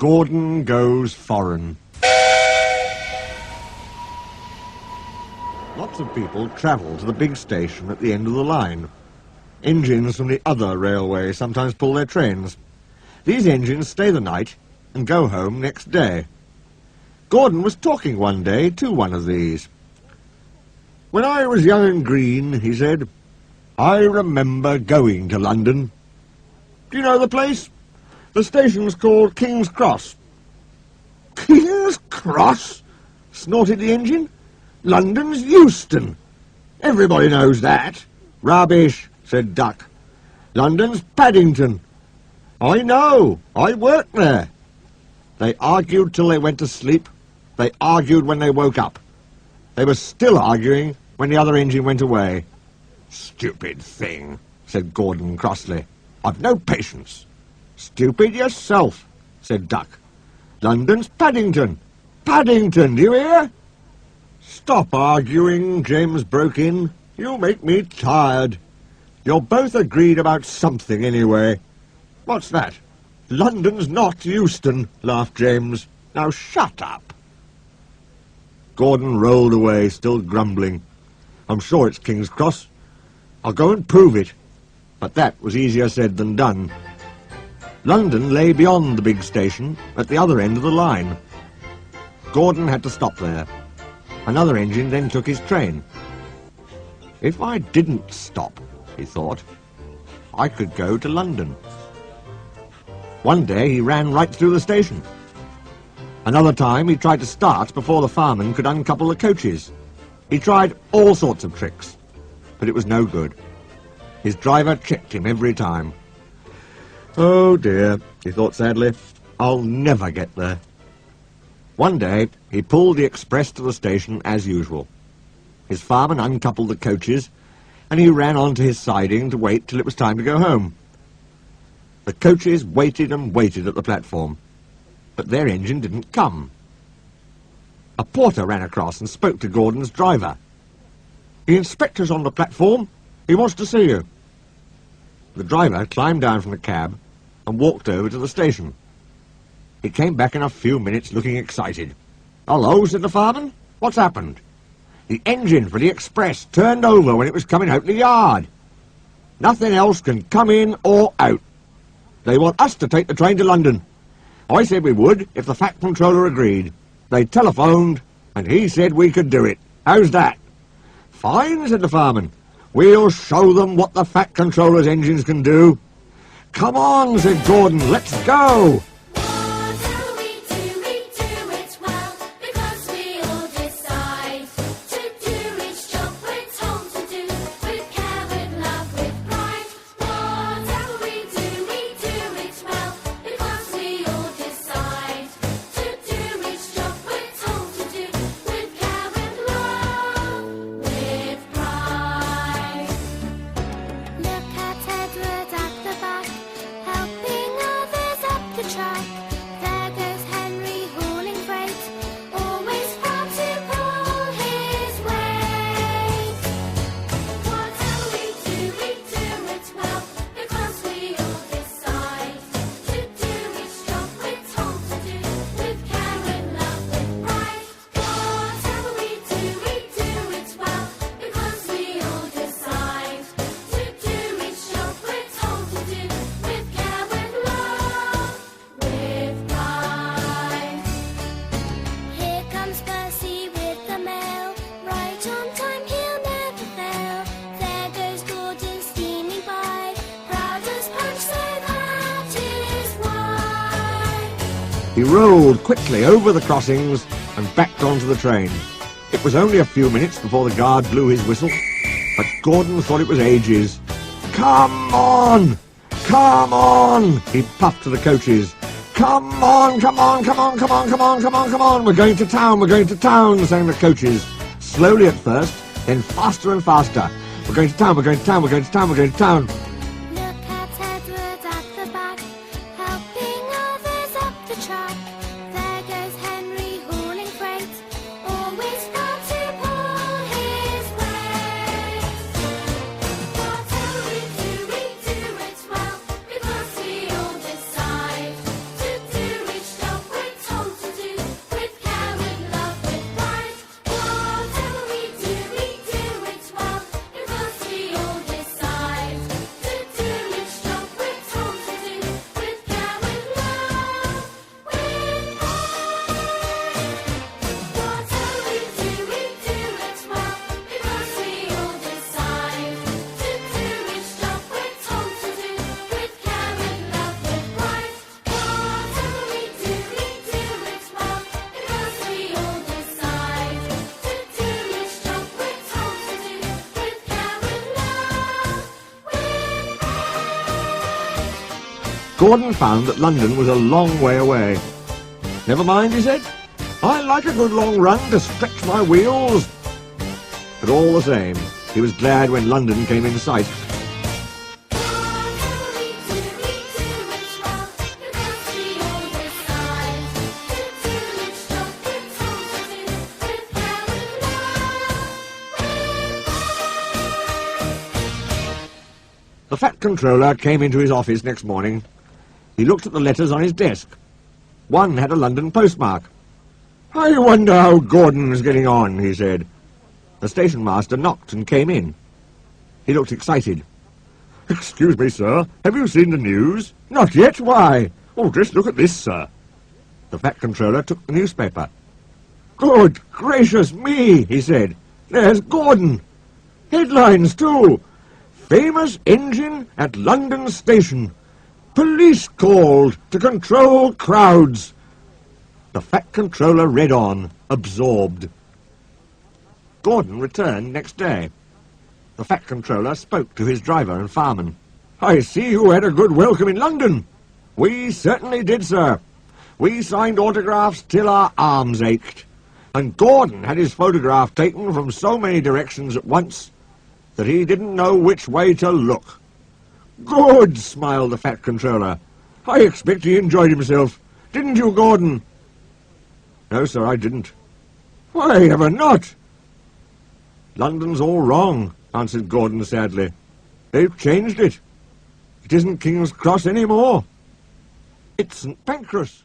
Gordon Goes Foreign. Lots of people travel to the big station at the end of the line. Engines from the other railway sometimes pull their trains. These engines stay the night and go home next day. Gordon was talking one day to one of these. "When I was young and green," he said, "I remember going to London. Do you know the place? The station's called King's Cross." "King's Cross?" snorted the engine. "London's Euston. Everybody knows that." "Rubbish," said Duck. "London's Paddington." "I know. I worked there." They argued till they went to sleep. They argued when they woke up. They were still arguing when the other engine went away. "Stupid thing," said Gordon crossly. "I've no patience." "Stupid yourself," said Duck. "London's Paddington. Paddington, do you hear?" "Stop arguing," James broke in. "You make me tired. You're both agreed about something anyway." "What's that?" "London's not Euston," laughed James. "Now shut up." Gordon rolled away, still grumbling. "I'm sure it's King's Cross. I'll go and prove it." But that was easier said than done. London lay beyond the big station, at the other end of the line. Gordon had to stop there. Another engine then took his train. "If I didn't stop," he thought, "I could go to London." One day he ran right through the station. Another time he tried to start before the fireman could uncouple the coaches. He tried all sorts of tricks, but it was no good. His driver checked him every time. "Oh dear," he thought sadly, "I'll never get there." One day he pulled the express to the station as usual. His fireman uncoupled the coaches, and he ran on to his siding to wait till it was time to go home. The coaches waited and waited at the platform, but their engine didn't come. A porter ran across and spoke to Gordon's driver. "The inspector's on the platform. He wants to see you." The driver climbed down from the cab and walked over to the station. He came back in a few minutes looking excited. "Hello," said the fireman. "What's happened?" "The engine for the express turned over when it was coming out the yard. Nothing else can come in or out. They want us to take the train to London. I said we would if the Fat Controller agreed. They telephoned, and he said we could do it. How's that?" "Fine," said the fireman. "We'll show them what the Fat Controller's engines can do." "Come on," said Gordon, "let's go." He rolled quickly over the crossings and backed onto the train. It was only a few minutes before the guard blew his whistle, but Gordon thought it was ages. "Come on! Come on!" he puffed to the coaches. "Come on, come on, come on, come on, come on, come on, come on! We're going to town, we're going to town," sang the coaches. Slowly at first, then faster and faster. "We're going to town, we're going to town, we're going to town, we're going to town." Because we all decide to do each job Gordon found that London was a long way away. "Never mind," he said. "I like a good long run to stretch my wheels." But all the same, he was glad when London came in sight. The Fat Controller came into his office next morning. He looked at the letters on his desk. One had a London postmark. "I wonder how Gordon's getting on," he said. The station master knocked and came in. He looked excited. "Excuse me, sir, have you seen the news?" "Not yet, why?" "Oh, just look at this, sir." The Fat Controller took the newspaper. "Good gracious me," he said. "There's Gordon. Headlines, too. Famous engine at London station. Police called to control crowds." The Fat Controller read on, absorbed. Gordon returned next day. The Fat Controller spoke to his driver and fireman. "I see you had a good welcome in London." "We certainly did, sir. We signed autographs till our arms ached. And Gordon had his photograph taken from so many directions at once that he didn't know which way to look." "Good," smiled the Fat Controller. "I expect he enjoyed himself. Didn't you, Gordon?" "No, sir, I didn't." "Why ever not?" "London's all wrong," answered Gordon sadly. "They've changed it. It isn't King's Cross any more. It's St. Pancras."